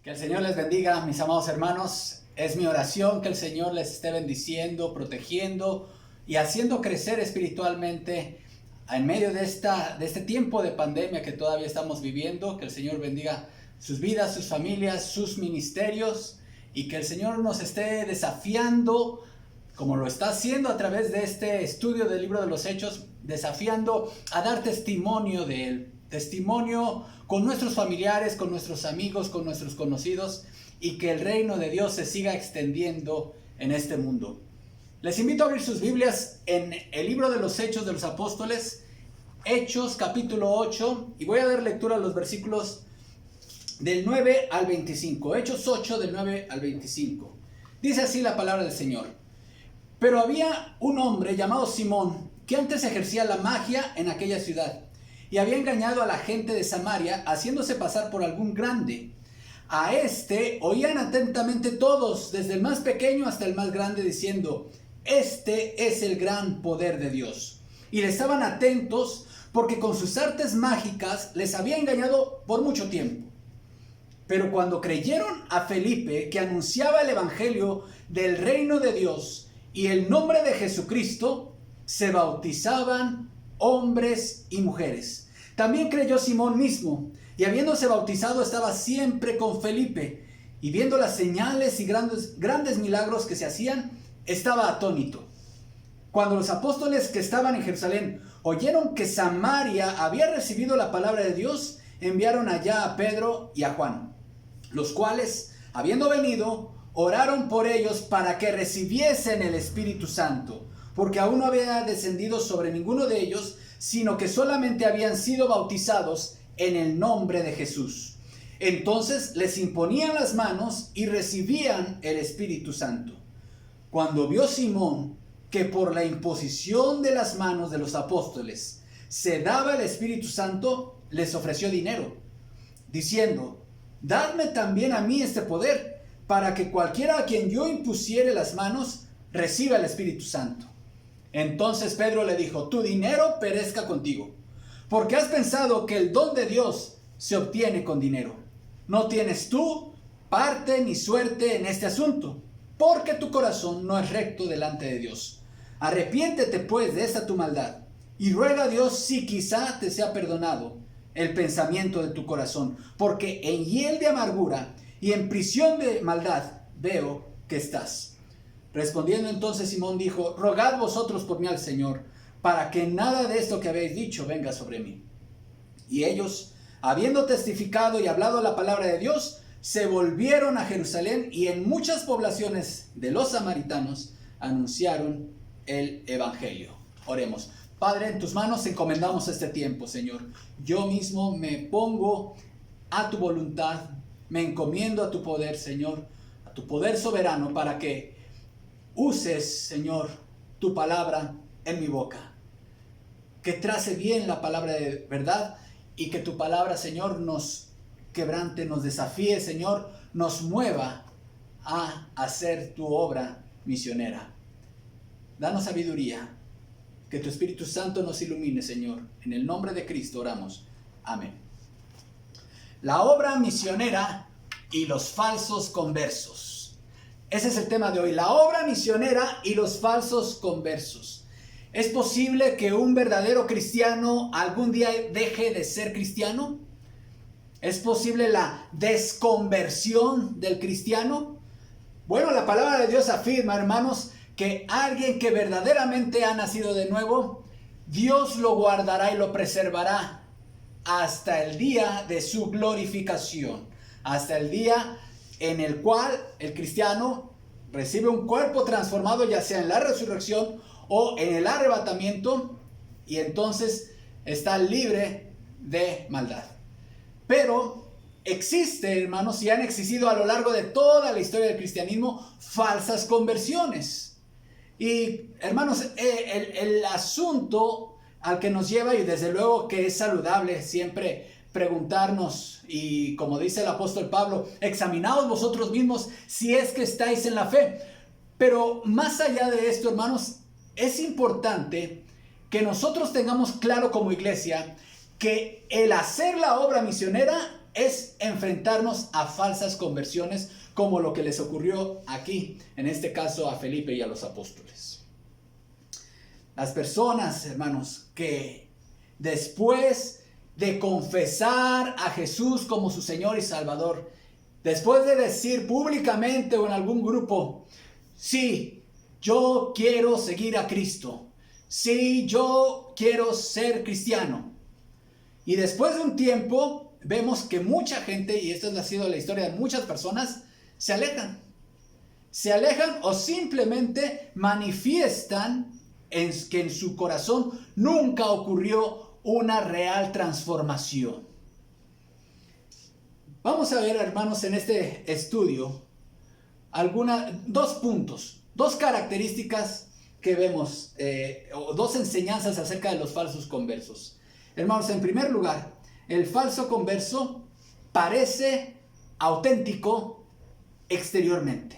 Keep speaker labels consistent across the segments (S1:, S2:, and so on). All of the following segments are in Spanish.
S1: Que el Señor les bendiga, mis amados hermanos. Es mi oración que el Señor les esté bendiciendo, protegiendo y haciendo crecer espiritualmente en medio de este tiempo de pandemia que todavía estamos viviendo. Que el Señor bendiga sus vidas, sus familias, sus ministerios, y que el Señor nos esté desafiando, como lo está haciendo a través de este estudio del libro de los Hechos, desafiando a dar testimonio de Él. Testimonio con nuestros familiares, con nuestros amigos, con nuestros conocidos, y que el reino de Dios se siga extendiendo en este mundo. Les invito a abrir sus Biblias en el libro de los Hechos de los Apóstoles, Hechos capítulo 8, y voy a dar lectura a los versículos del 9 al 25. Hechos 8 del 9 al 25. Dice así la palabra del Señor. Pero había un hombre llamado Simón, que antes ejercía la magia en aquella ciudad, y había engañado a la gente de Samaria, haciéndose pasar por algún grande. A este oían atentamente todos, desde el más pequeño hasta el más grande, diciendo: este es el gran poder de Dios. Y le estaban atentos, porque con sus artes mágicas les había engañado por mucho tiempo. Pero cuando creyeron a Felipe, que anunciaba el evangelio del reino de Dios y el nombre de Jesucristo, se bautizaban hombres y mujeres. También creyó Simón mismo, y habiéndose bautizado estaba siempre con Felipe, y viendo las señales y grandes milagros que se hacían, estaba atónito. Cuando los apóstoles que estaban en Jerusalén oyeron que Samaria había recibido la palabra de Dios, enviaron allá a Pedro y a Juan, los cuales, habiendo venido, oraron por ellos para que recibiesen el Espíritu Santo, porque aún no había descendido sobre ninguno de ellos, sino que solamente habían sido bautizados en el nombre de Jesús. Entonces les imponían las manos y recibían el Espíritu Santo. Cuando vio Simón que por la imposición de las manos de los apóstoles se daba el Espíritu Santo, les ofreció dinero, diciendo: dadme también a mí este poder, para que cualquiera a quien yo impusiere las manos reciba el Espíritu Santo. Entonces Pedro le dijo: tu dinero perezca contigo, porque has pensado que el don de Dios se obtiene con dinero. No tienes tú parte ni suerte en este asunto, porque tu corazón no es recto delante de Dios. Arrepiéntete pues de esta tu maldad, y ruega a Dios si quizá te sea perdonado el pensamiento de tu corazón, porque en hiel de amargura y en prisión de maldad veo que estás. Respondiendo entonces Simón dijo: rogad vosotros por mí al Señor, para que nada de esto que habéis dicho venga sobre mí. Y ellos, habiendo testificado y hablado la palabra de Dios, se volvieron a Jerusalén, y en muchas poblaciones de los samaritanos anunciaron el evangelio. Oremos. Padre, en tus manos encomendamos este tiempo, Señor. Yo mismo me pongo a tu voluntad, me encomiendo a tu poder, Señor, a tu poder soberano, para que uses, Señor, tu palabra en mi boca. Que trace bien la palabra de verdad, y que tu palabra, Señor, nos quebrante, nos desafíe, Señor, nos mueva a hacer tu obra misionera. Danos sabiduría. Que tu Espíritu Santo nos ilumine, Señor. En el nombre de Cristo oramos. Amén. La obra misionera y los falsos conversos. Ese es el tema de hoy. La obra misionera y los falsos conversos. ¿Es posible que un verdadero cristiano algún día deje de ser cristiano? ¿Es posible la desconversión del cristiano? Bueno, la palabra de Dios afirma, hermanos, que alguien que verdaderamente ha nacido de nuevo, Dios lo guardará y lo preservará hasta el día de su glorificación, hasta el día en el cual el cristiano recibe un cuerpo transformado, ya sea en la resurrección o en el arrebatamiento, y entonces está libre de maldad. Pero existe, hermanos, y han existido a lo largo de toda la historia del cristianismo, falsas conversiones. Y hermanos, el asunto al que nos lleva, y desde luego que es saludable siempre preguntarnos, y como dice el apóstol Pablo, examinaos vosotros mismos si es que estáis en la fe. Pero más allá de esto, hermanos, es importante que nosotros tengamos claro como iglesia que el hacer la obra misionera es enfrentarnos a falsas conversiones, como lo que les ocurrió aquí, en este caso a Felipe y a los apóstoles. Las personas, hermanos, que después de confesar a Jesús como su Señor y Salvador, después de decir públicamente o en algún grupo, sí, yo quiero seguir a Cristo, sí, yo quiero ser cristiano, y después de un tiempo vemos que mucha gente, y esta ha sido la historia de muchas personas, se alejan o simplemente manifiestan que en su corazón nunca ocurrió una real transformación. Vamos a ver, hermanos, en este estudio dos puntos, dos características que vemos, o dos enseñanzas acerca de los falsos conversos. Hermanos, en primer lugar, el falso converso parece auténtico exteriormente.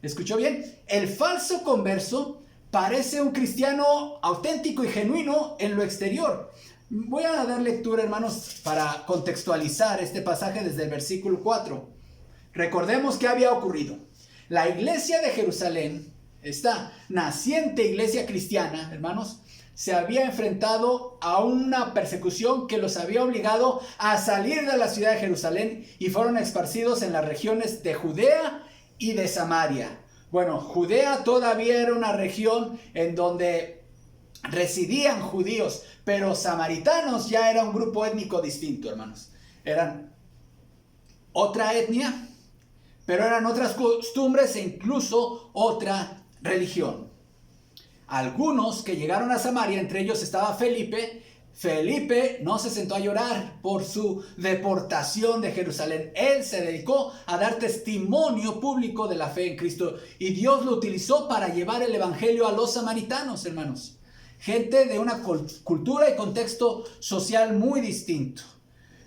S1: ¿Escuchó bien? El falso converso parece un cristiano auténtico y genuino en lo exterior. Voy a dar lectura, hermanos, para contextualizar este pasaje desde el versículo 4. Recordemos qué había ocurrido. La iglesia de Jerusalén, esta naciente iglesia cristiana, hermanos, se había enfrentado a una persecución que los había obligado a salir de la ciudad de Jerusalén y fueron esparcidos en las regiones de Judea y de Samaria. Bueno, Judea todavía era una región en donde residían judíos, pero samaritanos ya era un grupo étnico distinto, hermanos. Eran otra etnia, pero eran otras costumbres e incluso otra religión. Algunos que llegaron a Samaria, entre ellos estaba Felipe. Felipe no se sentó a llorar por su deportación de Jerusalén. Él se dedicó a dar testimonio público de la fe en Cristo. Y Dios lo utilizó para llevar el evangelio a los samaritanos, hermanos. Gente de una cultura y contexto social muy distinto.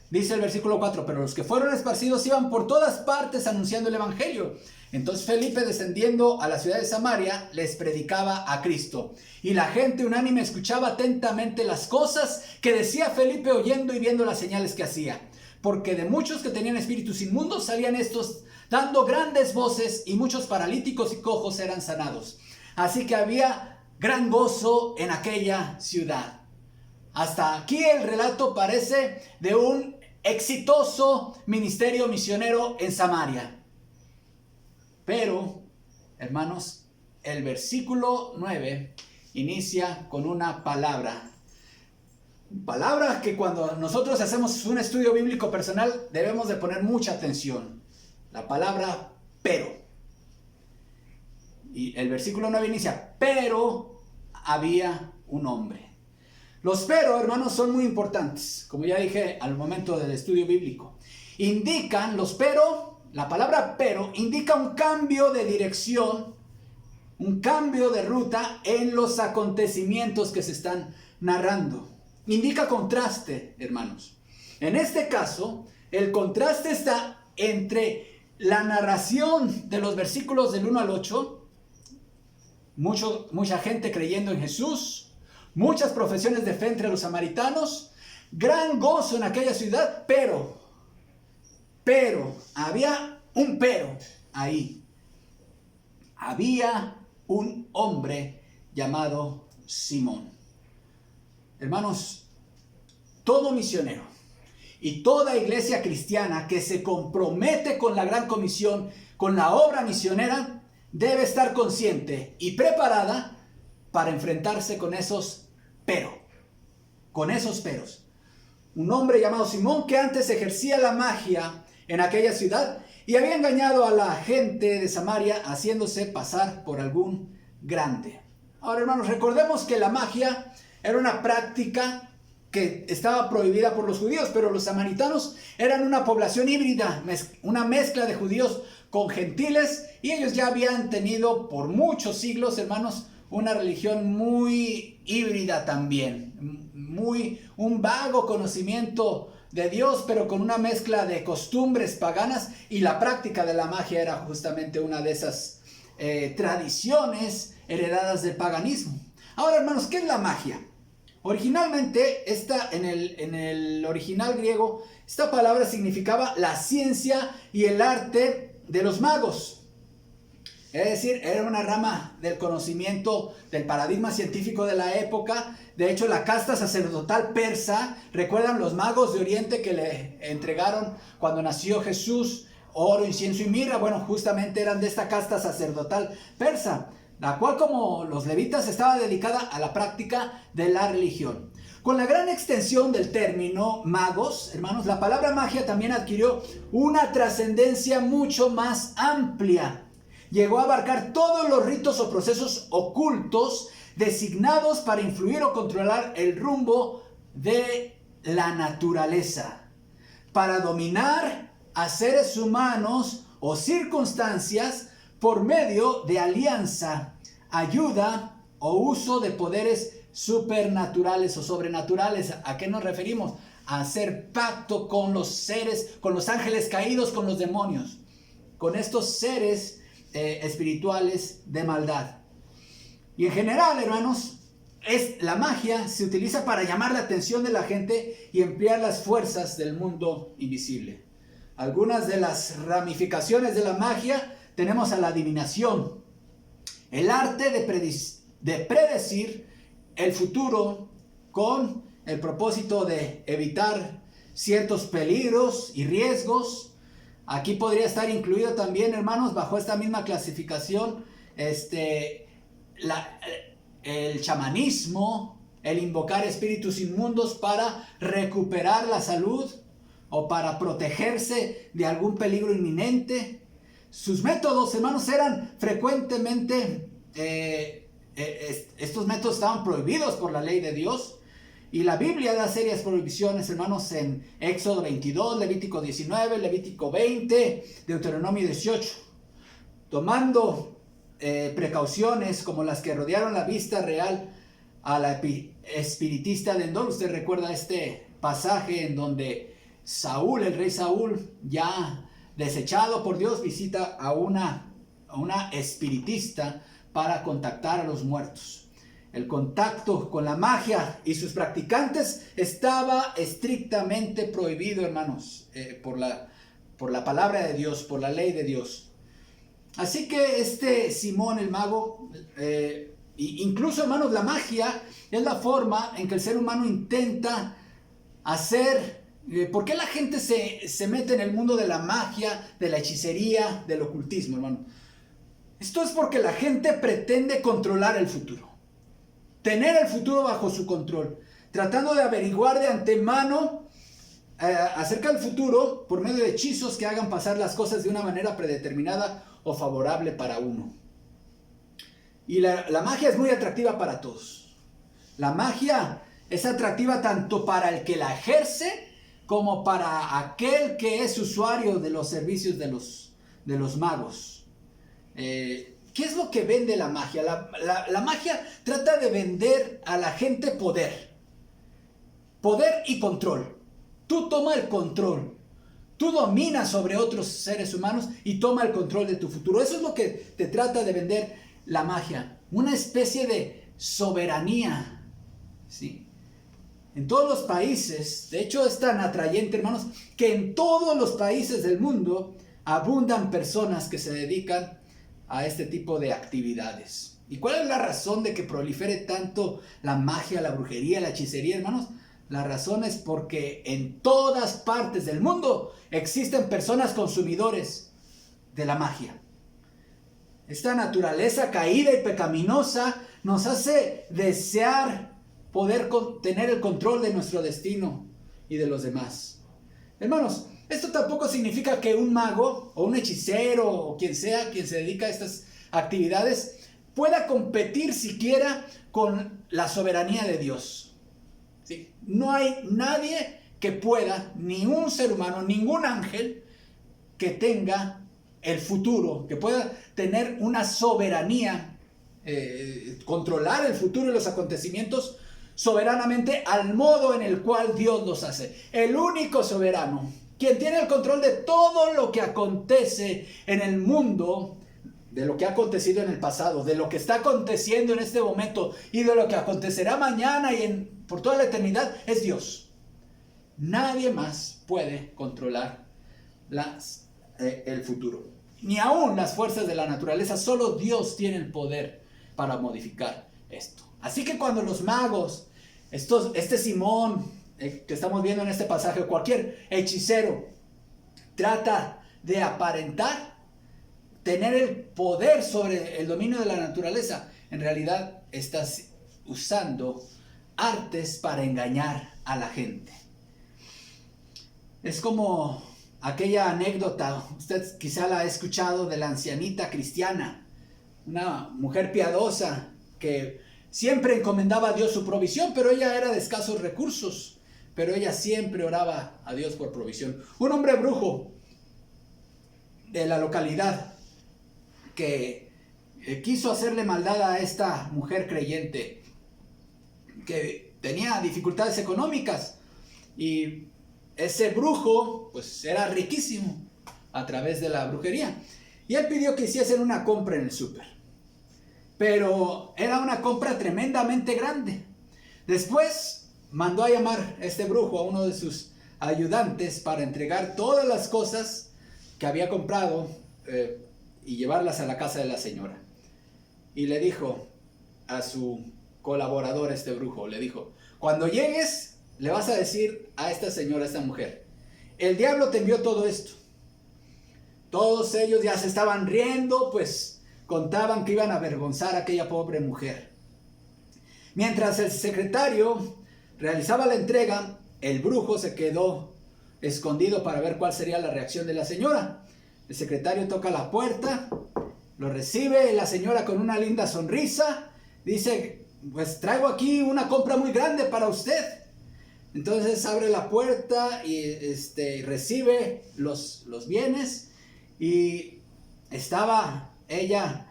S1: Dice el versículo 4, pero los que fueron esparcidos iban por todas partes anunciando el evangelio. Entonces Felipe, descendiendo a la ciudad de Samaria, les predicaba a Cristo. Y la gente unánime escuchaba atentamente las cosas que decía Felipe, oyendo y viendo las señales que hacía. Porque de muchos que tenían espíritus inmundos salían estos dando grandes voces, y muchos paralíticos y cojos eran sanados. Así que había gran gozo en aquella ciudad. Hasta aquí el relato parece de un exitoso ministerio misionero en Samaria. Pero, hermanos, el versículo 9 inicia con una palabra. Palabra que cuando nosotros hacemos un estudio bíblico personal debemos de poner mucha atención. La palabra pero. Y el versículo 9 inicia, pero había un hombre. Los pero, hermanos, son muy importantes. Como ya dije al momento del estudio bíblico. Indican los pero. La palabra pero indica un cambio de dirección, un cambio de ruta en los acontecimientos que se están narrando. Indica contraste, hermanos. En este caso, el contraste está entre la narración de los versículos del 1 al 8, mucha gente creyendo en Jesús, muchas profesiones de fe entre los samaritanos, gran gozo en aquella ciudad, pero había un pero ahí. Había un hombre llamado Simón. Hermanos, todo misionero y toda iglesia cristiana que se compromete con la gran comisión, con la obra misionera, debe estar consciente y preparada para enfrentarse con esos peros. Un hombre llamado Simón que antes ejercía la magia en aquella ciudad y había engañado a la gente de Samaria haciéndose pasar por algún grande. Ahora, hermanos, recordemos que la magia era una práctica que estaba prohibida por los judíos, pero los samaritanos eran una población híbrida, una mezcla de judíos con gentiles, y ellos ya habían tenido por muchos siglos, hermanos, una religión muy híbrida también, un vago conocimiento de Dios, pero con una mezcla de costumbres paganas, y la práctica de la magia era justamente una de esas tradiciones heredadas del paganismo. Ahora, hermanos, ¿qué es la magia? Originalmente, en el original griego, esta palabra significaba la ciencia y el arte de los magos. Es decir, era una rama del conocimiento del paradigma científico de la época. De hecho, la casta sacerdotal persa, recuerdan los magos de Oriente que le entregaron cuando nació Jesús oro, incienso y mirra. Bueno, justamente eran de esta casta sacerdotal persa, la cual, como los levitas, estaba dedicada a la práctica de la religión. Con la gran extensión del término magos, hermanos, la palabra magia también adquirió una trascendencia mucho más amplia. Llegó a abarcar todos los ritos o procesos ocultos designados para influir o controlar el rumbo de la naturaleza, para dominar a seres humanos o circunstancias por medio de alianza, ayuda o uso de poderes supernaturales o sobrenaturales. ¿A qué nos referimos? A hacer pacto con los seres, con los ángeles caídos, con los demonios, con estos seres espirituales de maldad. Y en general, hermanos, la magia se utiliza para llamar la atención de la gente y emplear las fuerzas del mundo invisible. Algunas de las ramificaciones de la magia tenemos a la adivinación, el arte de predecir el futuro con el propósito de evitar ciertos peligros y riesgos. Aquí podría estar incluido también, hermanos, bajo esta misma clasificación, el chamanismo, el invocar espíritus inmundos para recuperar la salud o para protegerse de algún peligro inminente. Sus métodos, hermanos, eran frecuentemente, estos métodos estaban prohibidos por la ley de Dios. Y la Biblia da serias prohibiciones, hermanos, en Éxodo 22, Levítico 19, Levítico 20, Deuteronomio 18. Tomando precauciones como las que rodearon la vista real a la espiritista de Endor. Usted recuerda este pasaje en donde Saúl, el rey Saúl, ya desechado por Dios, visita a una espiritista para contactar a los muertos. El contacto con la magia y sus practicantes estaba estrictamente prohibido, hermanos, por la palabra de Dios, por la ley de Dios. Así que Simón el mago, incluso, hermanos, la magia es la forma en que el ser humano intenta hacer. ¿Por qué la gente se mete en el mundo de la magia, de la hechicería, del ocultismo, hermano? Esto es porque la gente pretende controlar el futuro. Tener el futuro bajo su control, tratando de averiguar de antemano acerca del futuro por medio de hechizos que hagan pasar las cosas de una manera predeterminada o favorable para uno. Y la magia es muy atractiva para todos. La magia es atractiva tanto para el que la ejerce como para aquel que es usuario de los servicios de los magos. ¿Qué es lo que vende la magia? La magia trata de vender a la gente poder. Poder y control. Tú toma el control. Tú dominas sobre otros seres humanos y toma el control de tu futuro. Eso es lo que te trata de vender la magia. Una especie de soberanía. ¿Sí? En todos los países, de hecho es tan atrayente, hermanos, que en todos los países del mundo abundan personas que se dedican a este tipo de actividades. ¿Y cuál es la razón de que prolifere tanto la magia, la brujería, la hechicería, hermanos? La razón es porque en todas partes del mundo existen personas consumidores de la magia. Esta naturaleza caída y pecaminosa nos hace desear poder tener el control de nuestro destino y de los demás. Hermanos, esto tampoco significa que un mago o un hechicero o quien sea quien se dedica a estas actividades pueda competir siquiera con la soberanía de Dios. ¿Sí? No hay nadie que pueda, ni un ser humano, ningún ángel que tenga el futuro, que pueda tener una soberanía, controlar el futuro y los acontecimientos soberanamente al modo en el cual Dios los hace. El único soberano, quien tiene el control de todo lo que acontece en el mundo, de lo que ha acontecido en el pasado, de lo que está aconteciendo en este momento y de lo que acontecerá mañana y por toda la eternidad, es Dios. Nadie más puede controlar el futuro. Ni aún las fuerzas de la naturaleza, solo Dios tiene el poder para modificar esto. Así que cuando los magos, este Simón que estamos viendo en este pasaje, cualquier hechicero, trata de aparentar tener el poder sobre el dominio de la naturaleza, en realidad estás usando artes para engañar a la gente. Es como aquella anécdota, usted quizá la ha escuchado, de la ancianita cristiana, una mujer piadosa que siempre encomendaba a Dios su provisión, pero ella era de escasos recursos, pero ella siempre oraba a Dios por provisión. Un hombre brujo de la localidad que quiso hacerle maldad a esta mujer creyente que tenía dificultades económicas, y ese brujo pues era riquísimo a través de la brujería, y él pidió que hiciesen una compra en el súper, pero era una compra tremendamente grande. Después mandó a llamar este brujo a uno de sus ayudantes para entregar todas las cosas que había comprado y llevarlas a la casa de la señora. Y le dijo a su colaborador, este brujo, le dijo: cuando llegues, le vas a decir a esta señora, a esta mujer, el diablo te envió todo esto. Todos ellos ya se estaban riendo, pues contaban que iban a avergonzar a aquella pobre mujer. Mientras el secretario realizaba la entrega, el brujo se quedó escondido para ver cuál sería la reacción de la señora. El secretario toca la puerta, lo recibe la señora con una linda sonrisa, dice: pues traigo aquí una compra muy grande para usted. Entonces abre la puerta y recibe los bienes, y estaba ella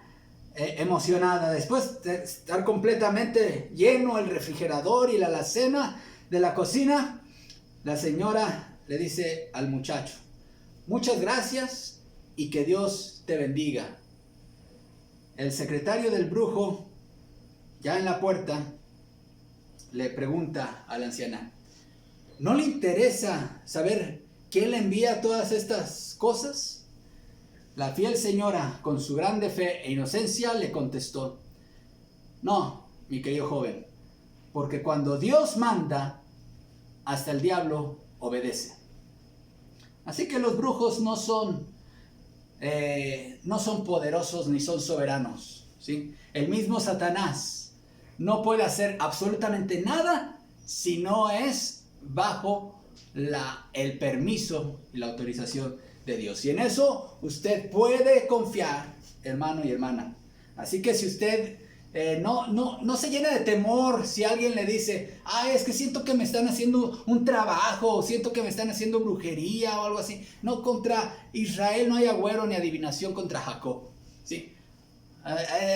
S1: emocionada. Después de estar completamente lleno el refrigerador y la alacena de la cocina, la señora le dice al muchacho: muchas gracias y que Dios te bendiga. El secretario del brujo, ya en la puerta, le pregunta a la anciana: ¿no le interesa saber quién le envía todas estas cosas? La fiel señora, con su grande fe e inocencia, le contestó: no, mi querido joven, porque cuando Dios manda, hasta el diablo obedece. Así que los brujos no son poderosos ni son soberanos, ¿sí? El mismo Satanás no puede hacer absolutamente nada si no es bajo el permiso y la autorización de Dios. Y en eso usted puede confiar, hermano y hermana. Así que si usted no se llena de temor si alguien le dice: ay, es que siento que me están haciendo un trabajo, o siento que me están haciendo brujería o algo así. No, contra Israel no hay agüero ni adivinación contra Jacob, ¿sí?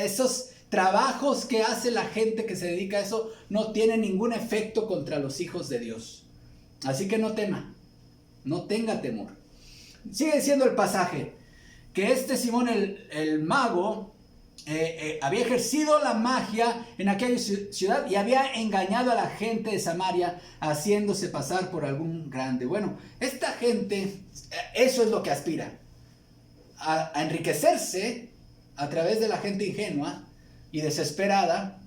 S1: Esos trabajos que hace la gente que se dedica a eso no tienen ningún efecto contra los hijos de Dios. Así que no tema, no tenga temor. Sigue diciendo el pasaje que este Simón el mago había ejercido la magia en aquella ciudad y había engañado a la gente de Samaria haciéndose pasar por algún grande. Bueno, esta gente, eso es lo que aspira, a enriquecerse a través de la gente ingenua y desesperada,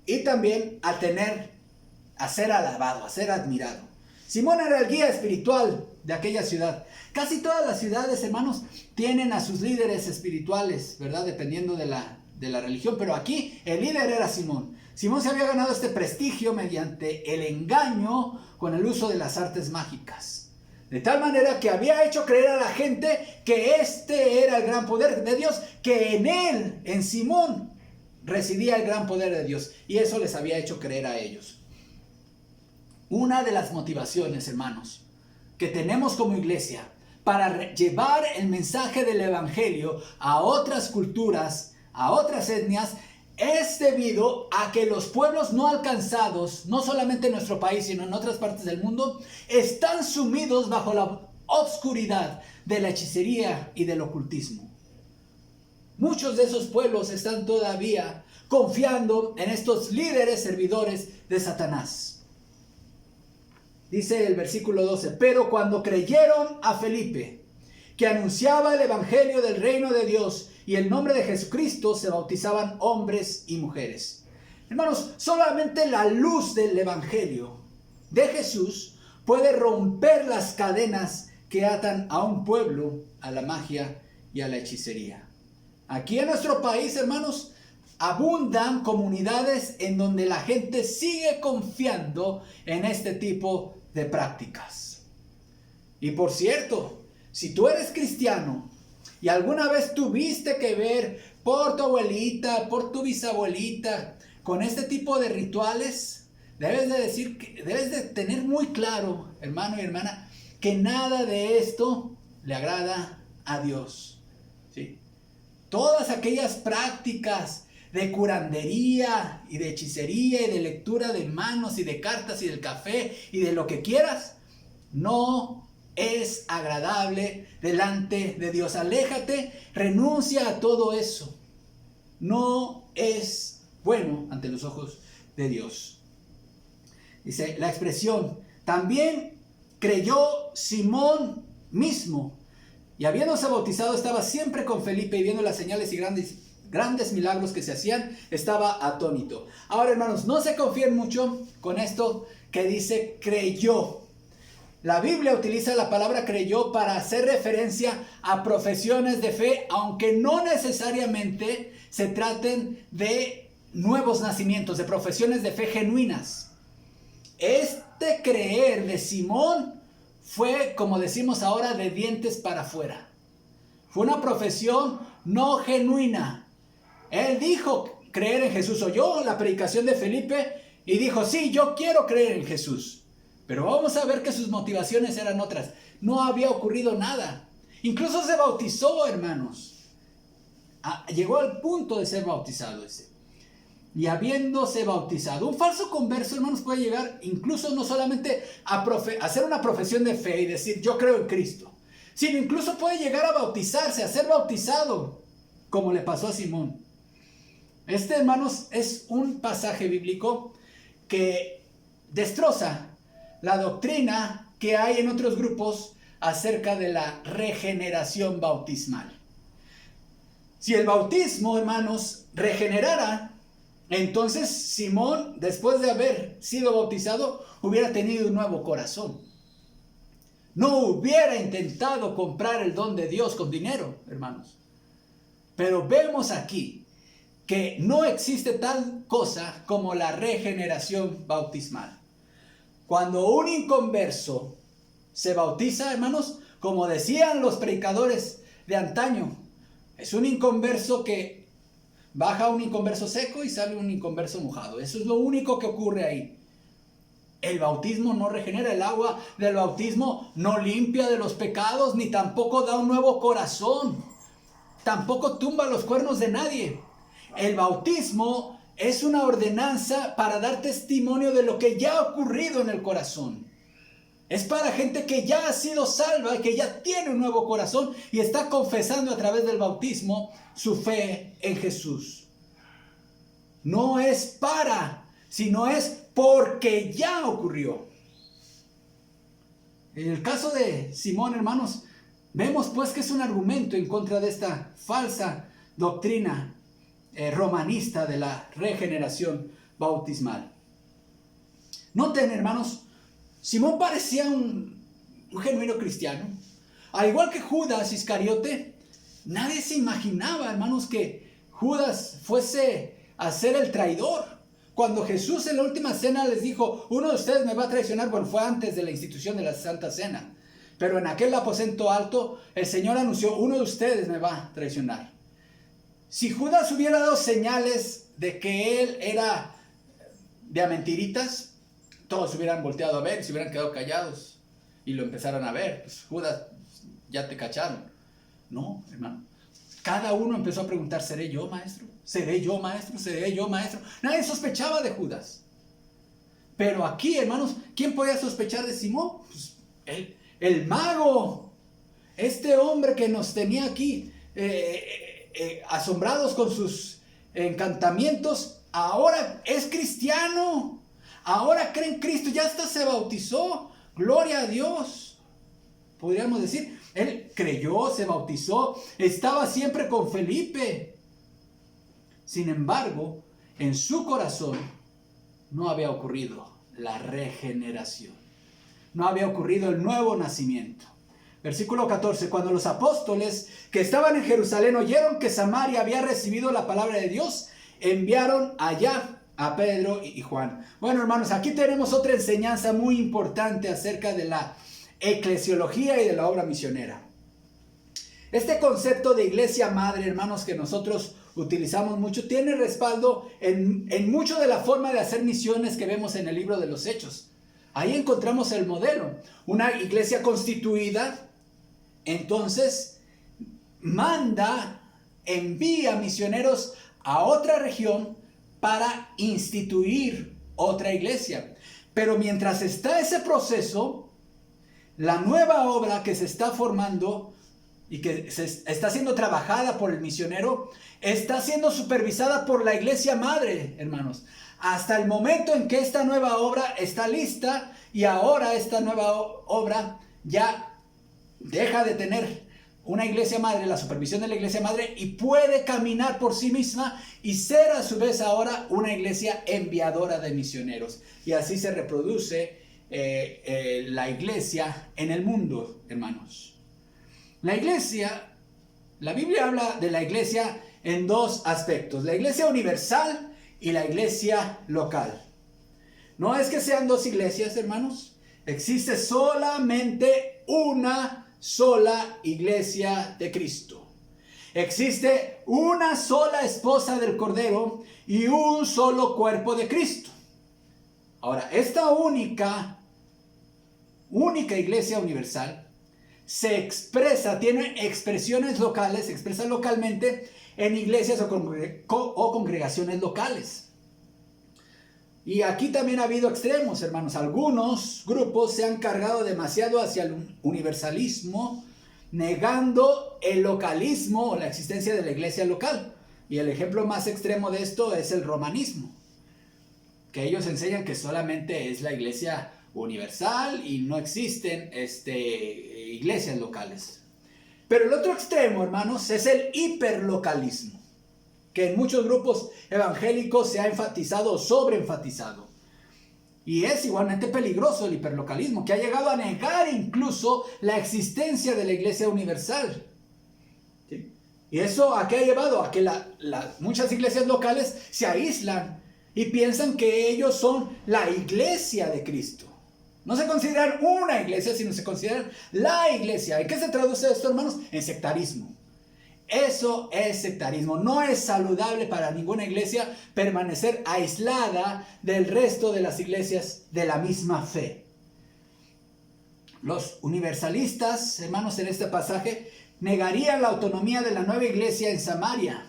S1: y también a ser alabado, a ser admirado. Simón era el guía espiritual de aquella ciudad. Casi todas las ciudades, hermanos, tienen a sus líderes espirituales, ¿verdad? Dependiendo de la religión. Pero aquí el líder era Simón. Simón se había ganado este prestigio mediante el engaño con el uso de las artes mágicas. De tal manera que había hecho creer a la gente que este era el gran poder de Dios, que en él, en Simón, residía el gran poder de Dios. Y eso les había hecho creer a ellos. Una de las motivaciones, hermanos, que tenemos como iglesia para llevar el mensaje del evangelio a otras culturas, a otras etnias, es debido a que los pueblos no alcanzados, no solamente en nuestro país, sino en otras partes del mundo, están sumidos bajo la oscuridad de la hechicería y del ocultismo. Muchos de esos pueblos están todavía confiando en estos líderes servidores de Satanás. Dice el versículo 12, pero cuando creyeron a Felipe, que anunciaba el evangelio del reino de Dios y el nombre de Jesucristo, se bautizaban hombres y mujeres. Hermanos, solamente la luz del evangelio de Jesús puede romper las cadenas que atan a un pueblo a la magia y a la hechicería. Aquí en nuestro país, hermanos, abundan comunidades en donde la gente sigue confiando en este tipo de prácticas. Y por cierto, si tú eres cristiano y alguna vez tuviste que ver por tu abuelita, por tu bisabuelita, con este tipo de rituales, debes de tener muy claro, hermano y hermana, que nada de esto le agrada a Dios. ¿Sí? Todas aquellas prácticas de curandería y de hechicería y de lectura de manos y de cartas y del café y de lo que quieras, no es agradable delante de Dios. Aléjate, renuncia a todo eso. No es bueno ante los ojos de Dios. Dice la expresión, también creyó Simón mismo, y habiéndose bautizado estaba siempre con Felipe, y viendo las señales y grandes milagros que se hacían, estaba atónito. Ahora, hermanos, no se confíen mucho con esto que dice creyó. La Biblia utiliza la palabra creyó para hacer referencia a profesiones de fe, aunque no necesariamente se traten de nuevos nacimientos, de profesiones de fe genuinas. Este creer de Simón fue, como decimos ahora, de dientes para afuera. Fue una profesión no genuina. Él dijo creer en Jesús. Oyó la predicación de Felipe y dijo, sí, yo quiero creer en Jesús. Pero vamos a ver que sus motivaciones eran otras. No había ocurrido nada. Incluso se bautizó, hermanos. Llegó al punto de ser bautizado ese. Y habiéndose bautizado, un falso converso, hermanos, puede llegar incluso no solamente a hacer una profesión de fe y decir yo creo en Cristo, sino incluso puede llegar a bautizarse, a ser bautizado, como le pasó a Simón. Este, hermanos, es un pasaje bíblico que destroza la doctrina que hay en otros grupos acerca de la regeneración bautismal. Si el bautismo, hermanos, regenerara, entonces Simón, después de haber sido bautizado, hubiera tenido un nuevo corazón. No hubiera intentado comprar el don de Dios con dinero, hermanos. Pero vemos aquí que no existe tal cosa como la regeneración bautismal. Cuando un inconverso se bautiza, hermanos, como decían los predicadores de antaño, es un inconverso que baja un inconverso seco y sale un inconverso mojado. Eso es lo único que ocurre ahí. El bautismo no regenera, el agua del bautismo no limpia de los pecados, ni tampoco da un nuevo corazón. Tampoco tumba los cuernos de nadie. El bautismo es una ordenanza para dar testimonio de lo que ya ha ocurrido en el corazón. Es para gente que ya ha sido salva, que ya tiene un nuevo corazón y está confesando a través del bautismo su fe en Jesús. No es sino es porque ya ocurrió. En el caso de Simón, hermanos, vemos pues que es un argumento en contra de esta falsa doctrina romanista de la regeneración bautismal. Noten, hermanos, Simón parecía un genuino cristiano. Al igual que Judas Iscariote, nadie se imaginaba, hermanos, que Judas fuese a ser el traidor. Cuando Jesús en la última cena les dijo, uno de ustedes me va a traicionar, bueno, fue antes de la institución de la Santa Cena. Pero en aquel aposento alto, el Señor anunció, uno de ustedes me va a traicionar. Si Judas hubiera dado señales de que él era de a mentiritas, todos hubieran volteado a ver y se hubieran quedado callados y lo empezaron a ver. Pues, Judas, ya te cacharon. No, hermano. Cada uno empezó a preguntar, ¿seré yo, maestro? ¿Seré yo, maestro? ¿Seré yo, maestro? Nadie sospechaba de Judas. Pero aquí, hermanos, ¿quién podía sospechar de Simón? Pues, el mago. Este hombre que nos tenía aquí asombrados con sus encantamientos, ahora es cristiano, ahora cree en Cristo, ya hasta se bautizó, gloria a Dios. Podríamos decir, él creyó, se bautizó, estaba siempre con Felipe. Sin embargo, en su corazón no había ocurrido la regeneración, no había ocurrido el nuevo nacimiento. Versículo 14, cuando los apóstoles que estaban en Jerusalén oyeron que Samaria había recibido la palabra de Dios, enviaron allá a Pedro y Juan. Bueno, hermanos, aquí tenemos otra enseñanza muy importante acerca de la eclesiología y de la obra misionera. Este concepto de iglesia madre, hermanos, que nosotros utilizamos mucho, tiene respaldo en mucho de la forma de hacer misiones que vemos en el libro de los Hechos. Ahí encontramos el modelo, una iglesia constituida. Entonces, envía misioneros a otra región para instituir otra iglesia. Pero mientras está ese proceso, la nueva obra que se está formando y que está siendo trabajada por el misionero, está siendo supervisada por la iglesia madre, hermanos. Hasta el momento en que esta nueva obra está lista y ahora esta nueva obra ya deja de tener una iglesia madre, la supervisión de la iglesia madre, y puede caminar por sí misma y ser a su vez ahora una iglesia enviadora de misioneros. Y así se reproduce la iglesia en el mundo, hermanos. La Biblia habla de la iglesia en dos aspectos: la iglesia universal y la iglesia local. No es que sean dos iglesias, hermanos. Existe solamente una sola iglesia de Cristo. Existe una sola esposa del Cordero y un solo cuerpo de Cristo. Ahora, esta única iglesia universal se expresa, tiene expresiones locales, se expresa localmente en iglesias o congregaciones locales. Y aquí también ha habido extremos, hermanos. Algunos grupos se han cargado demasiado hacia el universalismo, negando el localismo o la existencia de la iglesia local. Y el ejemplo más extremo de esto es el romanismo, que ellos enseñan que solamente es la iglesia universal y no existen iglesias locales. Pero el otro extremo, hermanos, es el hiperlocalismo, que en muchos grupos evangélicos se ha enfatizado o sobreenfatizado. Y es igualmente peligroso el hiperlocalismo, que ha llegado a negar incluso la existencia de la iglesia universal. ¿Sí? Y eso ¿a qué ha llevado? A que muchas iglesias locales se aíslan y piensan que ellos son la iglesia de Cristo. No se consideran una iglesia, sino se consideran la iglesia. ¿En qué se traduce esto, hermanos? En sectarismo. Eso es sectarismo. No es saludable para ninguna iglesia permanecer aislada del resto de las iglesias de la misma fe. Los universalistas, hermanos, en este pasaje negarían la autonomía de la nueva iglesia en Samaria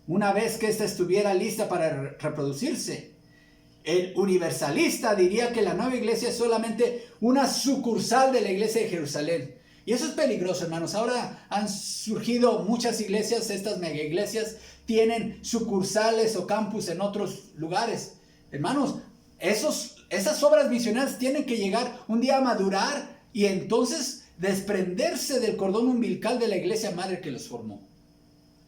S1: una vez que ésta estuviera lista para reproducirse. El universalista diría que la nueva iglesia es solamente una sucursal de la iglesia de Jerusalén. Y eso es peligroso, hermanos. Ahora han surgido muchas iglesias, estas mega iglesias tienen sucursales o campus en otros lugares. Hermanos, esas obras misionales tienen que llegar un día a madurar y entonces desprenderse del cordón umbilical de la iglesia madre que los formó.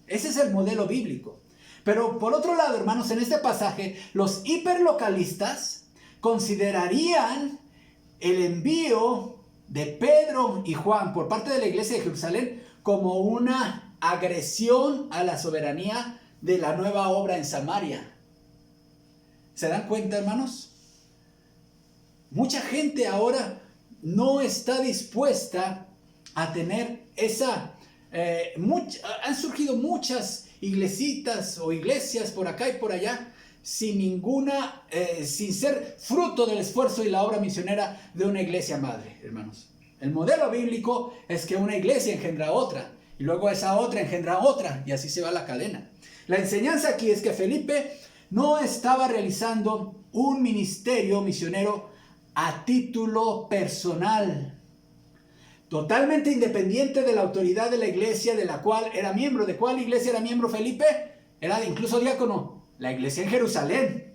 S1: Ese es el modelo bíblico. Pero por otro lado, hermanos, en este pasaje, los hiperlocalistas considerarían el envío de Pedro y Juan por parte de la iglesia de Jerusalén como una agresión a la soberanía de la nueva obra en Samaria. ¿Se dan cuenta, hermanos? Mucha gente ahora no está dispuesta a tener han surgido muchas iglesitas o iglesias por acá y por allá sin ser fruto del esfuerzo y la obra misionera de una iglesia madre, hermanos. El modelo bíblico es que una iglesia engendra otra, y luego esa otra engendra otra, y así se va la cadena. La enseñanza aquí es que Felipe no estaba realizando un ministerio misionero a título personal. totalmente independiente de la autoridad de la iglesia de la cual era miembro. ¿De cuál iglesia era miembro Felipe? Era incluso diácono, la iglesia en Jerusalén.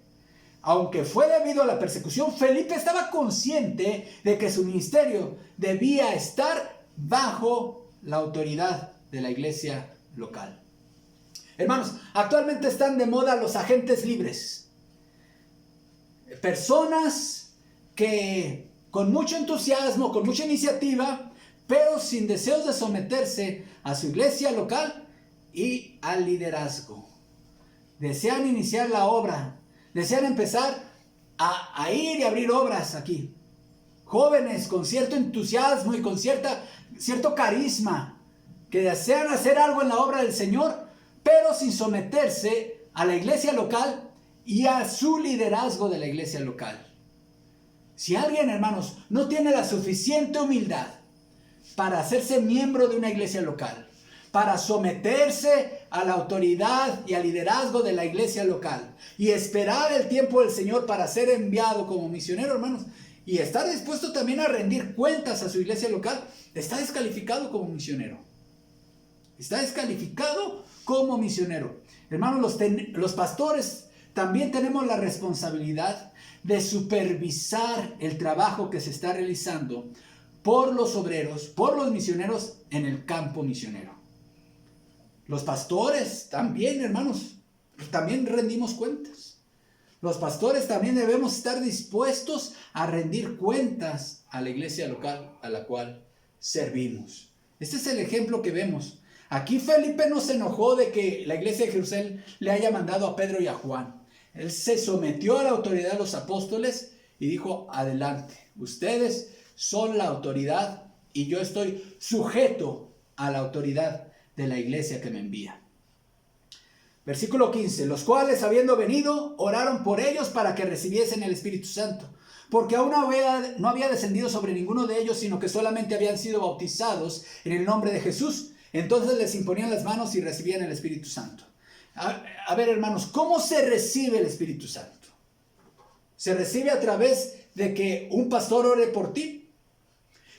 S1: Aunque fue debido a la persecución, Felipe estaba consciente de que su ministerio debía estar bajo la autoridad de la iglesia local. Hermanos, actualmente están de moda los agentes libres. Personas que con mucho entusiasmo, con mucha iniciativa, pero sin deseos de someterse a su iglesia local y al liderazgo. Desean iniciar la obra, desean empezar a ir y abrir obras aquí. Jóvenes con cierto entusiasmo y con cierto carisma, que desean hacer algo en la obra del Señor, pero sin someterse a la iglesia local y a su liderazgo de la iglesia local. Si alguien, hermanos, no tiene la suficiente humildad para hacerse miembro de una iglesia local, para someterse a la autoridad y al liderazgo de la iglesia local y esperar el tiempo del Señor para ser enviado como misionero, hermanos, y estar dispuesto también a rendir cuentas a su iglesia local, está descalificado como misionero. Está descalificado como misionero. Hermanos, los pastores también tenemos la responsabilidad de supervisar el trabajo que se está realizando por los obreros, por los misioneros en el campo misionero. Los pastores también, hermanos, también rendimos cuentas. Los pastores también debemos estar dispuestos a rendir cuentas a la iglesia local a la cual servimos. Este es el ejemplo que vemos. Aquí Felipe no se enojó de que la iglesia de Jerusalén le haya mandado a Pedro y a Juan. Él se sometió a la autoridad de los apóstoles y dijo: adelante, ustedes son la autoridad y yo estoy sujeto a la autoridad de la iglesia que me envía. Versículo 15, los cuales habiendo venido, oraron por ellos para que recibiesen el Espíritu Santo, porque aún no había descendido sobre ninguno de ellos, sino que solamente habían sido bautizados en el nombre de Jesús. Entonces les imponían las manos y recibían el Espíritu Santo. A ver, hermanos, ¿cómo se recibe el Espíritu Santo? ¿Se recibe a través de que un pastor ore por ti?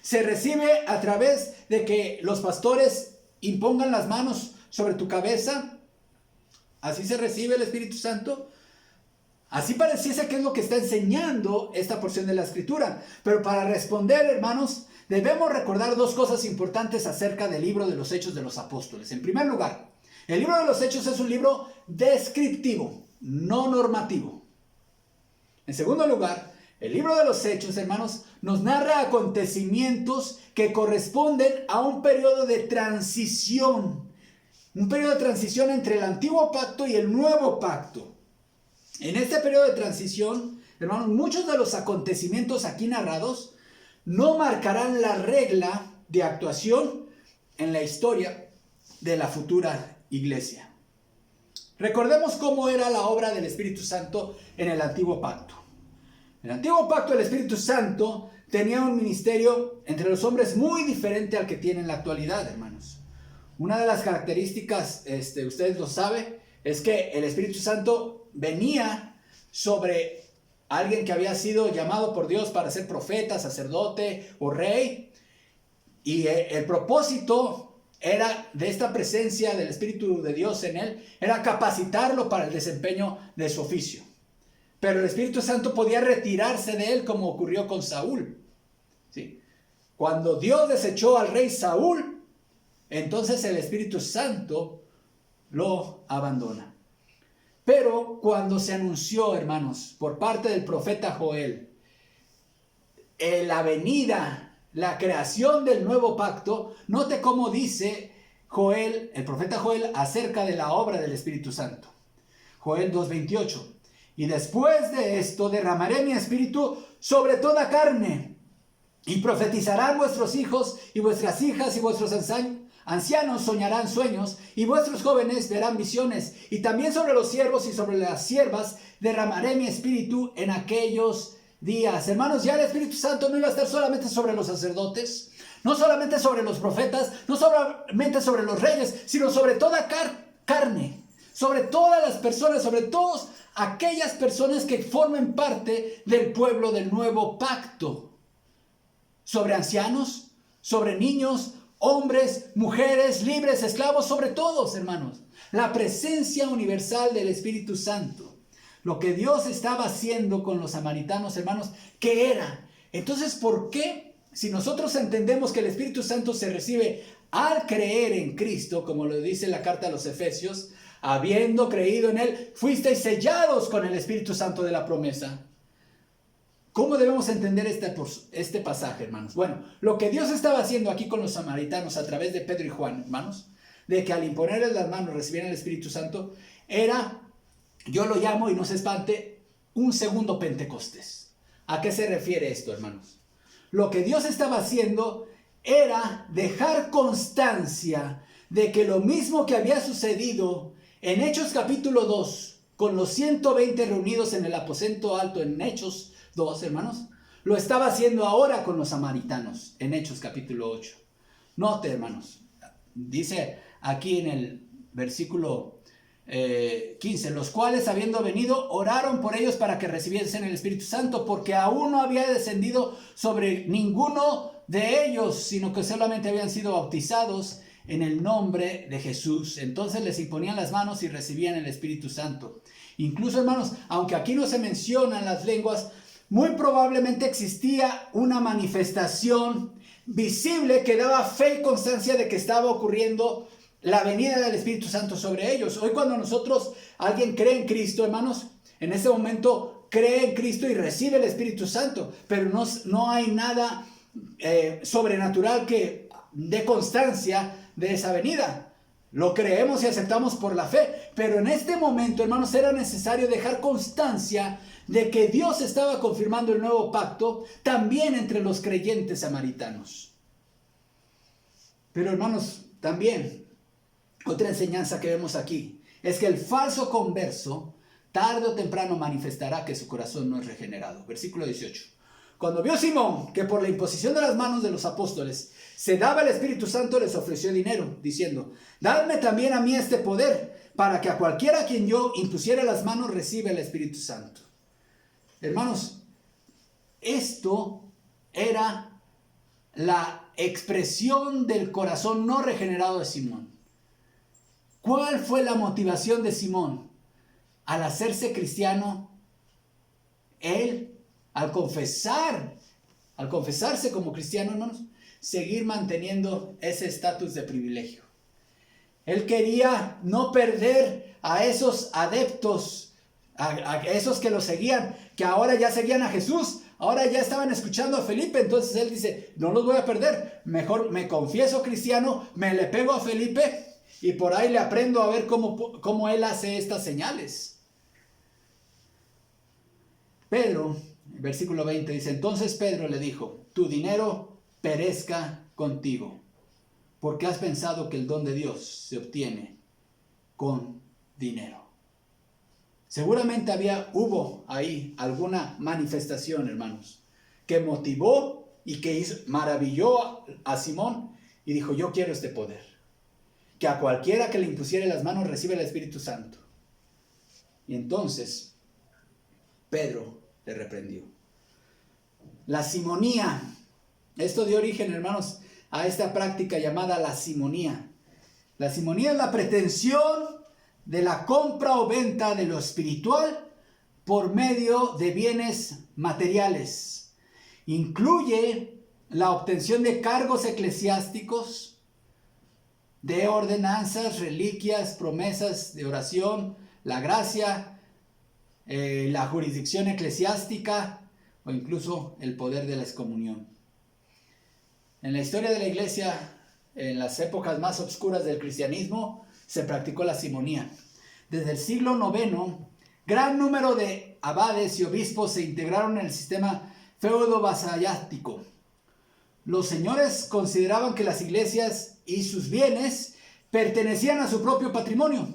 S1: ¿Se recibe a través de que los pastores impongan las manos sobre tu cabeza? ¿Así se recibe el Espíritu Santo? Así pareciese que es lo que está enseñando esta porción de la Escritura. Pero para responder, hermanos, debemos recordar dos cosas importantes acerca del libro de los Hechos de los Apóstoles. En primer lugar, el libro de los Hechos es un libro descriptivo, no normativo. En segundo lugar, el libro de los Hechos, hermanos, nos narra acontecimientos que corresponden a un periodo de transición. Un periodo de transición entre el antiguo pacto y el nuevo pacto. En este periodo de transición, hermanos, muchos de los acontecimientos aquí narrados no marcarán la regla de actuación en la historia de la futura iglesia. Recordemos cómo era la obra del Espíritu Santo en el antiguo pacto. En el antiguo pacto, el Espíritu Santo tenía un ministerio entre los hombres muy diferente al que tiene en la actualidad, hermanos. Una de las características, ustedes lo saben, es que el Espíritu Santo venía sobre alguien que había sido llamado por Dios para ser profeta, sacerdote o rey. Y el propósito era de esta presencia del Espíritu de Dios en él, era capacitarlo para el desempeño de su oficio. Pero el Espíritu Santo podía retirarse de él, como ocurrió con Saúl. ¿Sí? Cuando Dios desechó al rey Saúl, entonces el Espíritu Santo lo abandona. Pero cuando se anunció, hermanos, por parte del profeta Joel, la venida, la creación del nuevo pacto, note cómo dice Joel, el profeta Joel, acerca de la obra del Espíritu Santo. Joel 2:28. Y después de esto derramaré mi espíritu sobre toda carne, y profetizarán vuestros hijos y vuestras hijas y vuestros ancianos soñarán sueños, y vuestros jóvenes verán visiones, y también sobre los siervos y sobre las siervas derramaré mi espíritu en aquellos días. Hermanos, ya el Espíritu Santo no iba a estar solamente sobre los sacerdotes, no solamente sobre los profetas, no solamente sobre los reyes, sino sobre toda carne, sobre todas las personas, sobre todas aquellas personas que formen parte del pueblo del nuevo pacto, sobre ancianos, sobre niños, hombres, mujeres, libres, esclavos, sobre todos, hermanos. La presencia universal del Espíritu Santo. Lo que Dios estaba haciendo con los samaritanos, hermanos, ¿qué era? Entonces, ¿por qué? Si nosotros entendemos que el Espíritu Santo se recibe al creer en Cristo, como lo dice la carta a los Efesios, habiendo creído en Él, fuisteis sellados con el Espíritu Santo de la promesa. ¿Cómo debemos entender este pasaje, hermanos? Bueno, lo que Dios estaba haciendo aquí con los samaritanos a través de Pedro y Juan, hermanos, de que al imponerles las manos recibieran el Espíritu Santo, era, yo lo llamo, y no se espante, un segundo Pentecostés. ¿A qué se refiere esto, hermanos? Lo que Dios estaba haciendo era dejar constancia de que lo mismo que había sucedido en Hechos capítulo 2, con los 120 reunidos en el aposento alto en Hechos 2, hermanos, lo estaba haciendo ahora con los samaritanos en Hechos capítulo 8. Note, hermanos, dice aquí en el versículo 15, los cuales habiendo venido oraron por ellos para que recibiesen el Espíritu Santo, porque aún no había descendido sobre ninguno de ellos, sino que solamente habían sido bautizados en el nombre de Jesús. Entonces les imponían las manos y recibían el Espíritu Santo. Incluso, hermanos, aunque aquí no se mencionan las lenguas, muy probablemente existía una manifestación visible que daba fe y constancia de que estaba ocurriendo la venida del Espíritu Santo sobre ellos. Hoy cuando alguien cree en Cristo, hermanos, en ese momento cree en Cristo y recibe el Espíritu Santo, pero no hay nada sobrenatural que dé constancia de esa venida. Lo creemos y aceptamos por la fe, pero en este momento, hermanos, era necesario dejar constancia de que Dios estaba confirmando el nuevo pacto también entre los creyentes samaritanos. Pero, hermanos, también otra enseñanza que vemos aquí es que el falso converso tarde o temprano manifestará que su corazón no es regenerado. Versículo 18. Cuando vio Simón que por la imposición de las manos de los apóstoles se daba el Espíritu Santo, les ofreció dinero, diciendo: dadme también a mí este poder, para que a cualquiera a quien yo impusiera las manos reciba el Espíritu Santo. Hermanos, esto era la expresión del corazón no regenerado de Simón. ¿Cuál fue la motivación de Simón al hacerse cristiano? Él, al confesarse como cristiano, hermanos, seguir manteniendo ese estatus de privilegio. Él quería no perder a esos adeptos, a esos que lo seguían, que ahora ya seguían a Jesús, ahora ya estaban escuchando a Felipe. Entonces él dice: no los voy a perder, mejor me confieso cristiano, me le pego a Felipe y por ahí le aprendo a ver cómo él hace estas señales. Pedro, versículo 20 dice: entonces Pedro le dijo: tu dinero perezca contigo, porque has pensado que el don de Dios se obtiene con dinero. Seguramente hubo ahí alguna manifestación, hermanos, que motivó y que maravilló a Simón y dijo: yo quiero este poder. Que a cualquiera que le impusiere las manos reciba el Espíritu Santo. Y entonces Pedro le reprendió. La simonía. Esto dio origen, hermanos, a esta práctica llamada la simonía. La simonía es la pretensión de la compra o venta de lo espiritual por medio de bienes materiales. Incluye la obtención de cargos eclesiásticos, de ordenanzas, reliquias, promesas de oración, la gracia, la jurisdicción eclesiástica o incluso el poder de la excomunión. En la historia de la iglesia, en las épocas más oscuras del cristianismo, se practicó la simonía. Desde el siglo IX, gran número de abades y obispos se integraron en el sistema feudo-vasallático. Los señores consideraban que las iglesias y sus bienes pertenecían a su propio patrimonio.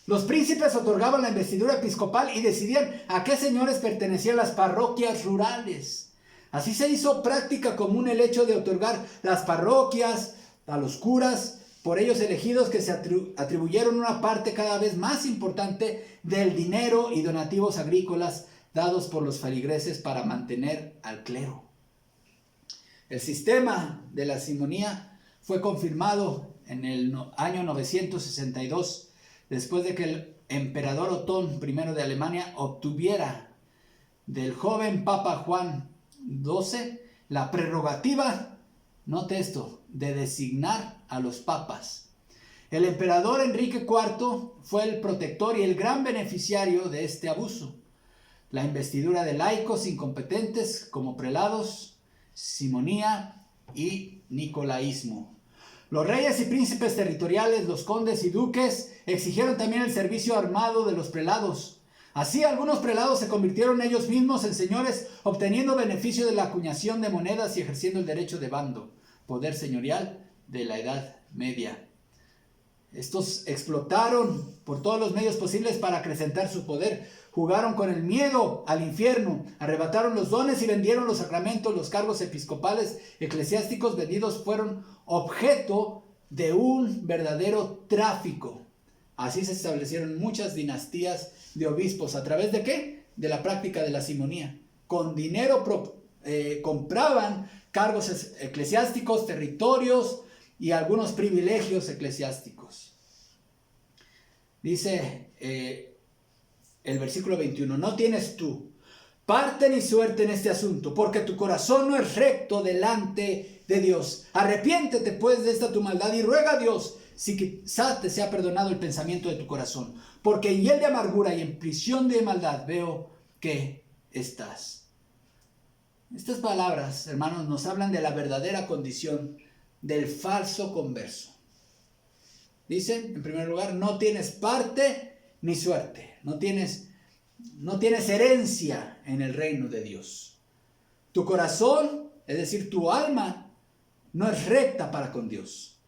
S1: Los príncipes otorgaban la investidura episcopal y decidían a qué señores pertenecían las parroquias rurales. Así se hizo práctica común el hecho de otorgar las parroquias a los curas, por ellos elegidos, que se atribuyeron una parte cada vez más importante del dinero y donativos agrícolas dados por los feligreses para mantener al clero. El sistema de la simonía fue confirmado en el año 962, después de que el emperador Otón I de Alemania obtuviera del joven Papa Juan XII la prerrogativa, note esto, de designar a los papas. El emperador Enrique IV fue el protector y el gran beneficiario de este abuso. La investidura de laicos incompetentes como prelados, simonía y nicolaísmo. Los reyes y príncipes territoriales, los condes y duques, exigieron también el servicio armado de los prelados. Así, algunos prelados se convirtieron ellos mismos en señores, obteniendo beneficio de la acuñación de monedas y ejerciendo el derecho de bando, poder señorial de la Edad Media. Estos explotaron por todos los medios posibles para acrecentar su poder. Jugaron con el miedo al infierno, arrebataron los dones y vendieron los sacramentos. Los cargos episcopales eclesiásticos vendidos fueron objeto de un verdadero tráfico. Así se establecieron muchas dinastías de obispos. ¿A través de qué? De la práctica de la simonía. Con dinero compraban cargos eclesiásticos, territorios y algunos privilegios eclesiásticos. Dice el versículo 21, no tienes tú parte ni suerte en este asunto, porque tu corazón no es recto delante de Dios. Arrepiéntete pues de esta tu maldad y ruega a Dios si quizá te sea perdonado el pensamiento de tu corazón, porque en hiel de amargura y en prisión de maldad veo que estás. Estas palabras, hermanos, nos hablan de la verdadera condición del falso converso. Dice, en primer lugar, no tienes parte ni suerte, no tienes herencia en el reino de Dios. Tu corazón, es decir, tu alma, no es recta para con Dios.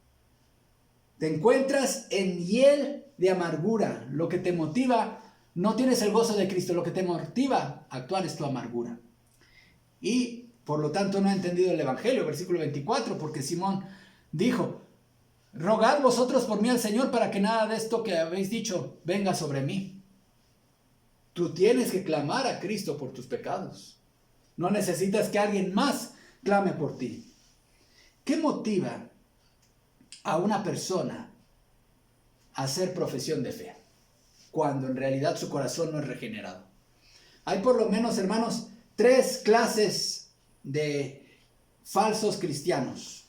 S1: Te encuentras en hiel de amargura. Lo que te motiva, no tienes el gozo de Cristo, lo que te motiva a actuar es tu amargura. Y por lo tanto no ha entendido el Evangelio, versículo 24, porque Simón dijo, rogad vosotros por mí al Señor para que nada de esto que habéis dicho venga sobre mí. Tú tienes que clamar a Cristo por tus pecados. No necesitas que alguien más clame por ti. ¿Qué motiva a una persona a hacer profesión de fe cuando en realidad su corazón no es regenerado? Hay por lo menos, hermanos, 3 clases de falsos cristianos.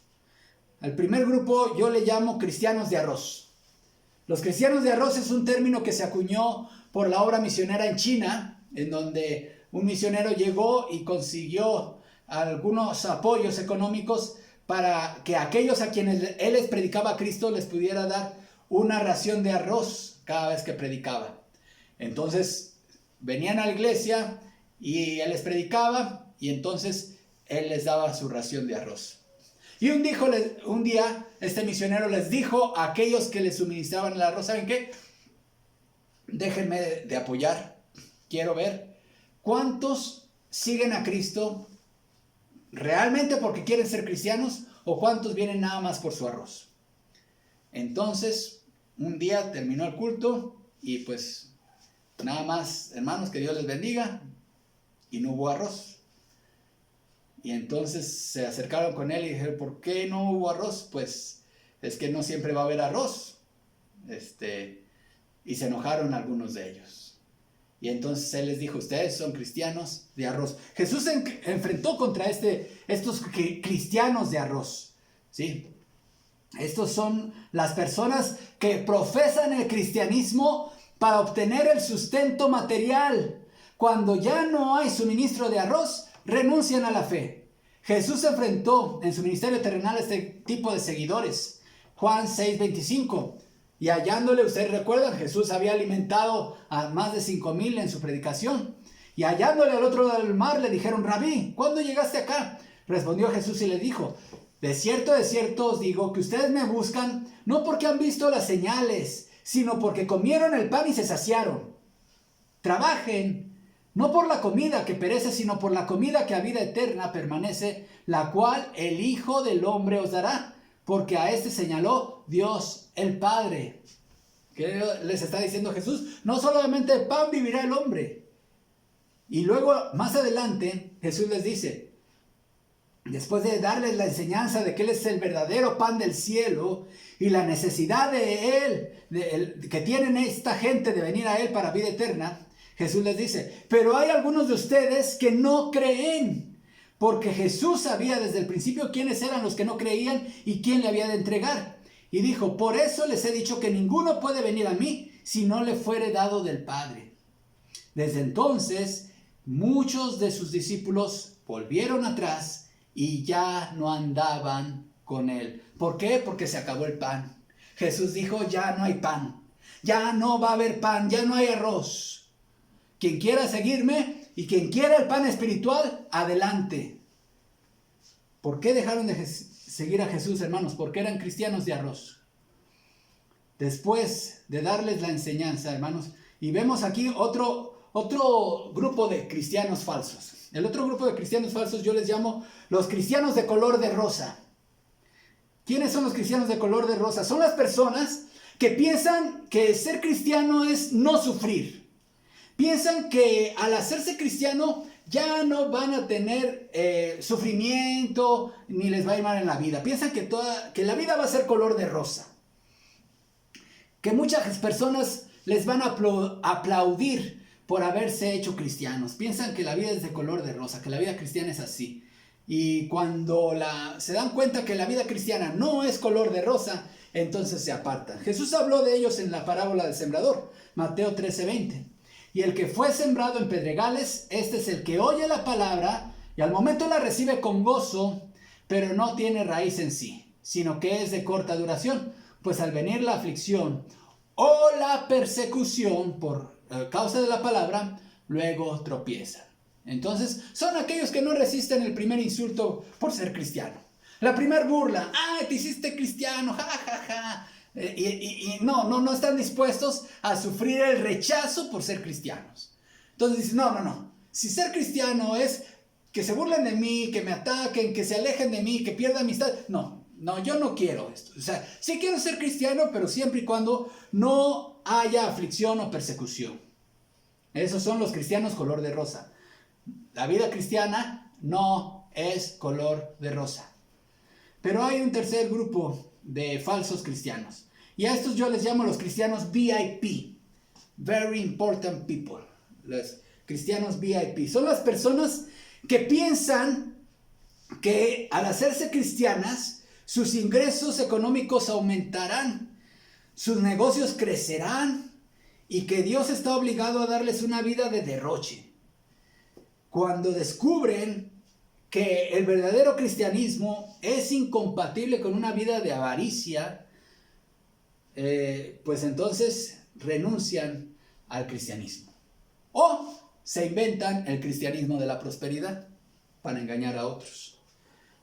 S1: Al primer grupo yo le llamo cristianos de arroz. Los cristianos de arroz es un término que se acuñó por la obra misionera en China, en donde un misionero llegó y consiguió algunos apoyos económicos para que aquellos a quienes él les predicaba a Cristo les pudiera dar una ración de arroz cada vez que predicaba. Entonces venían a la iglesia y él les predicaba y entonces él les daba su ración de arroz. Y un día este misionero les dijo a aquellos que les suministraban el arroz, ¿saben qué? Déjenme de apoyar, quiero ver cuántos siguen a Cristo realmente porque quieren ser cristianos o cuántos vienen nada más por su arroz. Entonces, un día terminó el culto y pues nada más, hermanos, que Dios les bendiga, y no hubo arroz. Y entonces se acercaron con él y dijeron, ¿por qué no hubo arroz? Pues es que no siempre va a haber arroz. Y se enojaron algunos de ellos. Y entonces él les dijo, ustedes son cristianos de arroz. Jesús se enfrentó contra estos cristianos de arroz, ¿sí? Estos son las personas que profesan el cristianismo para obtener el sustento material. Cuando ya no hay suministro de arroz, renuncian a la fe. Jesús se enfrentó en su ministerio terrenal a este tipo de seguidores. Juan 6:25. Y hallándole, ustedes recuerdan, Jesús había alimentado a más de 5,000 en su predicación. Y hallándole al otro lado del mar, le dijeron, Rabí, ¿cuándo llegaste acá? Respondió Jesús y le dijo, de cierto os digo que ustedes me buscan no porque han visto las señales, sino porque comieron el pan y se saciaron. Trabajen, no por la comida que perece, sino por la comida que a vida eterna permanece, la cual el Hijo del Hombre os dará. Porque a este señaló Dios el Padre. ¿Qué les está diciendo Jesús? No solamente de pan vivirá el hombre. Y luego, más adelante, Jesús les dice, después de darles la enseñanza de que Él es el verdadero pan del cielo y la necesidad de Él, que tienen esta gente de venir a Él para vida eterna, Jesús les dice, pero hay algunos de ustedes que no creen, porque Jesús sabía desde el principio quiénes eran los que no creían y quién le había de entregar. Y dijo, por eso les he dicho que ninguno puede venir a mí si no le fuere dado del Padre. Desde entonces, muchos de sus discípulos volvieron atrás y ya no andaban con Él. ¿Por qué? Porque se acabó el pan. Jesús dijo, ya no hay pan, ya no va a haber pan, ya no hay arroz. Quien quiera seguirme y quien quiera el pan espiritual, adelante. ¿Por qué dejaron de seguir a Jesús, hermanos? Porque eran cristianos de arroz. Después de darles la enseñanza, hermanos, y vemos aquí otro grupo de cristianos falsos. El otro grupo de cristianos falsos yo les llamo los cristianos de color de rosa. ¿Quiénes son los cristianos de color de rosa? Son las personas que piensan que ser cristiano es no sufrir. Piensan que al hacerse cristiano ya no van a tener sufrimiento ni les va a ir mal en la vida. Piensan que la vida va a ser color de rosa. Que muchas personas les van a aplaudir por haberse hecho cristianos. Piensan que la vida es de color de rosa, que la vida cristiana es así. Y cuando se dan cuenta que la vida cristiana no es color de rosa, entonces se apartan. Jesús habló de ellos en la parábola del sembrador, Mateo 13:20. Y el que fue sembrado en pedregales, este es el que oye la palabra y al momento la recibe con gozo, pero no tiene raíz en sí, sino que es de corta duración. Pues al venir la aflicción o la persecución por causa de la palabra, luego tropiezan. Entonces, son aquellos que no resisten el primer insulto por ser cristiano. La primer burla, ¡ay, te hiciste cristiano! ¡Ja, ja, ja! Y no están dispuestos a sufrir el rechazo por ser cristianos. Entonces dicen, no. Si ser cristiano es que se burlen de mí, que me ataquen, que se alejen de mí, que pierda amistad. No, yo no quiero esto. O sea, sí quiero ser cristiano, pero siempre y cuando no haya aflicción o persecución. Esos son los cristianos color de rosa. La vida cristiana no es color de rosa. Pero hay un tercer grupo de falsos cristianos. Y a estos yo les llamo los cristianos VIP. Very important people. Los cristianos VIP. Son las personas que piensan que al hacerse cristianas, sus ingresos económicos aumentarán, sus negocios crecerán y que Dios está obligado a darles una vida de derroche. Cuando descubren que el verdadero cristianismo es incompatible con una vida de avaricia, pues entonces renuncian al cristianismo. O se inventan el cristianismo de la prosperidad para engañar a otros.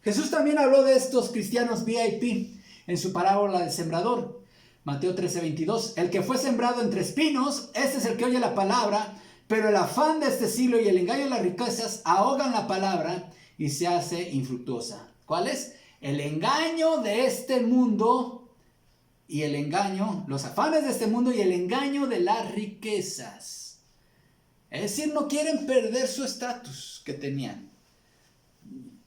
S1: Jesús también habló de estos cristianos VIP en su parábola del sembrador. Mateo 13:22. El que fue sembrado entre espinos, este es el que oye la palabra, pero el afán de este siglo y el engaño de las riquezas ahogan la palabra y se hace infructuosa. ¿Cuál es? El engaño de este mundo y el engaño, los afanes de este mundo y el engaño de las riquezas. Es decir, no quieren perder su estatus que tenían.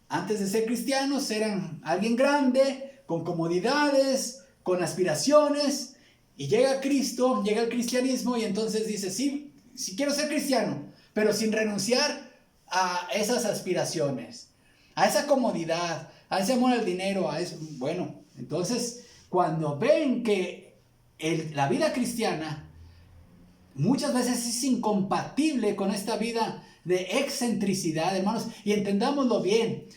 S1: Antes de ser cristianos eran alguien grande, con comodidades, con aspiraciones, y llega Cristo, llega el cristianismo y entonces dice, sí quiero ser cristiano, pero sin renunciar a esas aspiraciones, a esa comodidad, a ese amor al dinero, a eso. Bueno, entonces cuando ven que la vida cristiana muchas veces es incompatible con esta vida de excentricidad, hermanos, y entendámoslo bien,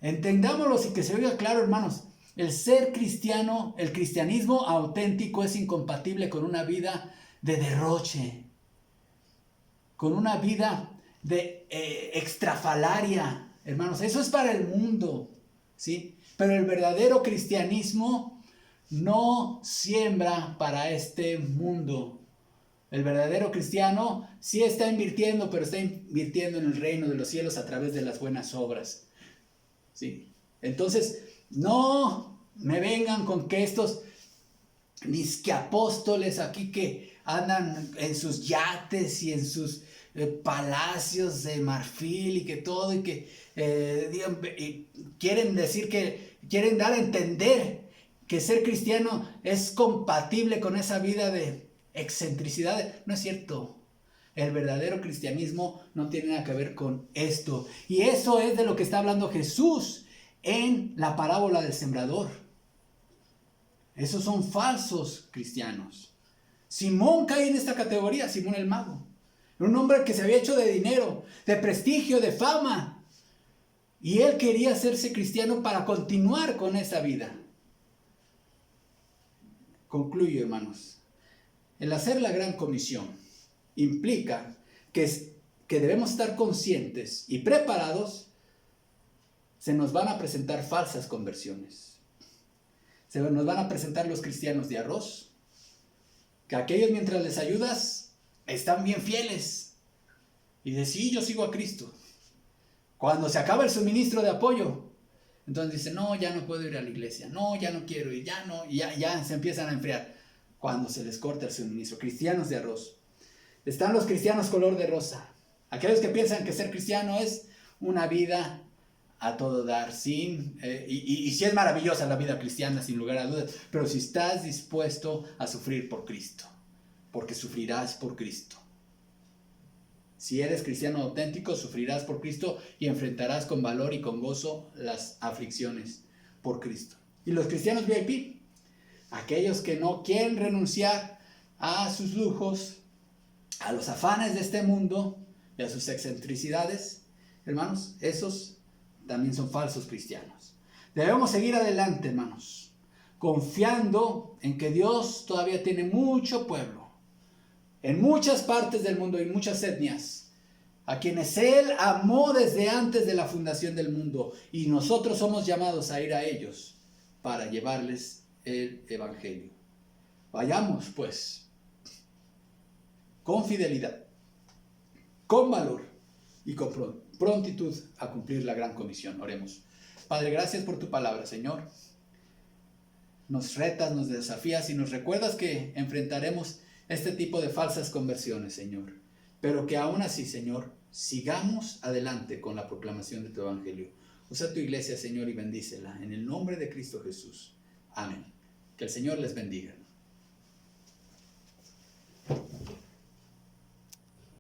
S1: entendámoslo y que se oiga claro, hermanos. El ser cristiano, el cristianismo auténtico es incompatible con una vida de derroche, con una vida de extrafalaria, hermanos. Eso es para el mundo, ¿sí? Pero el verdadero cristianismo no siembra para este mundo. El verdadero cristiano sí está invirtiendo, pero está invirtiendo en el reino de los cielos a través de las buenas obras, ¿sí? Entonces, no me vengan con que estos disque apóstoles aquí que andan en sus yates y en sus palacios de marfil y que todo, y que y quieren decir que quieren dar a entender que ser cristiano es compatible con esa vida de excentricidad. No es cierto. El verdadero cristianismo no tiene nada que ver con esto. Y eso es de lo que está hablando Jesús en la parábola del sembrador. Esos son falsos cristianos. Simón cae en esta categoría, Simón el mago. Un hombre que se había hecho de dinero, de prestigio, de fama. Y él quería hacerse cristiano para continuar con esa vida. Concluyo, hermanos. El hacer la gran comisión implica que debemos estar conscientes y preparados. Se nos van a presentar falsas conversiones. Se nos van a presentar los cristianos de arroz, que aquellos mientras les ayudas están bien fieles y dicen, sí, yo sigo a Cristo. Cuando se acaba el suministro de apoyo, entonces dicen, no, ya no puedo ir a la iglesia, no, ya no quiero ir, ya no, y ya se empiezan a enfriar. Cuando se les corta el suministro, cristianos de arroz. Están los cristianos color de rosa, aquellos que piensan que ser cristiano es una vida a todo dar, sin y sí es maravillosa la vida cristiana, sin lugar a dudas, pero si estás dispuesto a sufrir por Cristo, porque sufrirás por Cristo. Si eres cristiano auténtico, sufrirás por Cristo y enfrentarás con valor y con gozo las aflicciones por Cristo. Y los cristianos VIP, aquellos que no quieren renunciar a sus lujos, a los afanes de este mundo y a sus excentricidades, hermanos, esos también son falsos cristianos. Debemos seguir adelante, hermanos, confiando en que Dios todavía tiene mucho pueblo, en muchas partes del mundo y muchas etnias, a quienes Él amó desde antes de la fundación del mundo, y nosotros somos llamados a ir a ellos para llevarles el Evangelio. Vayamos, pues, con fidelidad, con valor y con prontitud a cumplir la gran comisión. Oremos. Padre, gracias por tu palabra, Señor. Nos retas, nos desafías y nos recuerdas que enfrentaremos este tipo de falsas conversiones, Señor. Pero que aún así, Señor, sigamos adelante con la proclamación de tu Evangelio. Usa tu iglesia, Señor, y bendícela. En el nombre de Cristo Jesús. Amén. Que el Señor les bendiga.